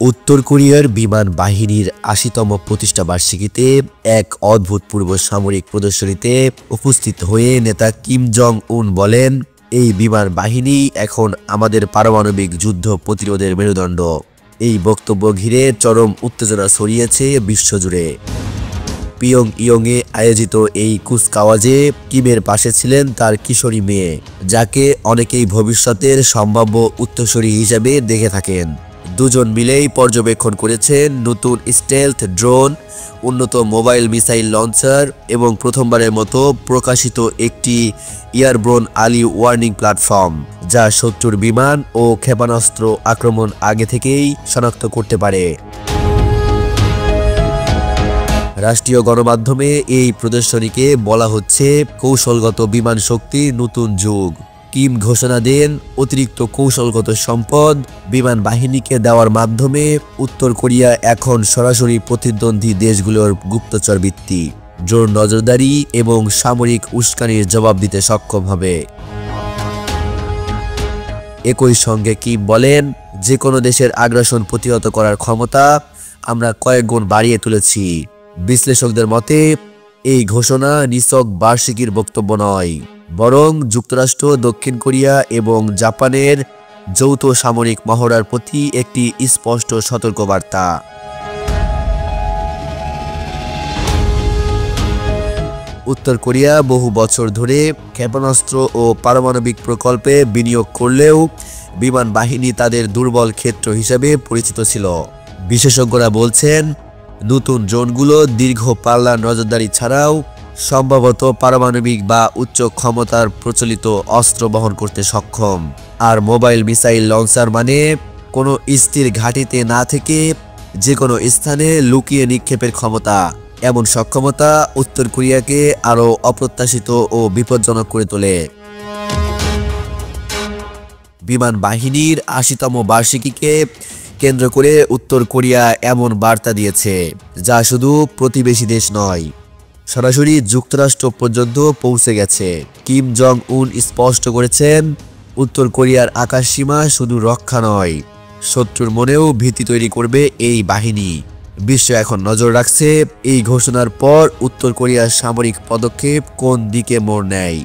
উত্তর কোরিয়ার বিমান বাহিনীর ৮০তম প্রতিষ্ঠা বার্ষিকীতে এক অভূতপূর্ব সামরিক প্রদর্শনীতে উপস্থিত হয়ে নেতা কিম জং উন বলেন, এই বিমান বাহিনী এখন আমাদের পারমাণবিক যুদ্ধ প্রতিরোধের মেরুদণ্ড। এই বক্তব্য ঘিরে চরম উত্তেজনা ছড়িয়েছে বিশ্বজুড়ে। পিয়ংইয়ংয়ে আয়োজিত এই কুচকাওয়াজে কিমের পাশে ছিলেন তার কিশোরী মেয়ে, যাকে অনেকেই ভবিষ্যতের সম্ভাব্য উত্তরসূরি হিসেবে দেখে থাকেন। দুজন মিলেই পর্যবেক্ষণ করেছেন নতুন স্টেলথ ড্রোন, উন্নত মোবাইল মিসাইল লঞ্চার এবং প্রথমবারের মতো প্রকাশিত একটি এয়ারবোর্ন আর্লি ওয়ার্নিং প্ল্যাটফর্ম, যা শত্রুর বিমান ও ক্ষেপণাস্ত্র আক্রমণ আগে থেকেই শনাক্ত করতে পারে। রাষ্ট্রীয় গণমাধ্যমে এই প্রদর্শনীকে বলা হচ্ছে কৌশলগত বিমান শক্তির নতুন যুগ। কিম ঘোষণা দেন, অতিরিক্ত কৌশলগত সম্পদ বিমান বাহিনীকে দেওয়ার মাধ্যমে উত্তর কোরিয়া এখন সরাসরি প্রতিদ্বন্দ্বী দেশগুলোর গুপ্তচর বৃত্তি, ড্রোন নজরদারি এবং সামরিক উস্কানির জবাব দিতে সক্ষম হবে। একই সঙ্গে কিম বলেন, যে কোনো দেশের আগ্রাসন প্রতিহত করার ক্ষমতা আমরা কয়েক গুণ বাড়িয়ে তুলেছি। বিশ্লেষকদের মতে এই ঘোষণা নিছক বার্ষিকীর বক্তব্য নয়, বরং যুক্তরাষ্ট্র, দক্ষিণ কোরিয়া এবং জাপানের যৌথ সামরিক মহড়ার প্রতি একটি স্পষ্ট সতর্কবার্তা। উত্তর কোরিয়া বহু বছর ধরে ক্ষেপণাস্ত্র ও পারমাণবিক প্রকল্পে বিনিয়োগ করলেও বিমান বাহিনী তাদের দুর্বল ক্ষেত্র হিসেবে পরিচিত ছিল। বিশেষজ্ঞরা বলছেন, নতুন ড্রোনগুলো দীর্ঘ পাল্লার নজরদারি ছাড়াও সম্ভবত পারমাণবিক বা উচ্চ ক্ষমতার প্রচলিত অস্ত্র বহন করতে সক্ষম। আর মোবাইল মিসাইল লঞ্চার মানে কোনো স্থির ঘাঁটিতে না থেকে যে কোনো স্থানে লুকিয়ে নিক্ষেপের ক্ষমতা। এমন সক্ষমতা উত্তর কোরিয়াকে আরও অপ্রত্যাশিত ও বিপজ্জনক করে তোলে। বিমান বাহিনীর ৮০তম বার্ষিকীকে কেন্দ্র করে উত্তর কোরিয়া এমন বার্তা দিয়েছে, যা শুধু প্রতিবেশী দেশ নয়, সরাসরি যুক্তরাষ্ট্র পর্যন্ত পৌঁছে গেছে। কিম জং উন স্পষ্ট করেছেন, উত্তর কোরিয়ার আকাশসীমা শুধু রক্ষা নয়, শত্রুর মনেও ভীতি তৈরি করবে এই বাহিনী। বিশ্ব এখন নজর রাখছে এই ঘোষণার পর উত্তর কোরিয়ার সামরিক পদক্ষেপ কোন দিকে মোড় নেয়।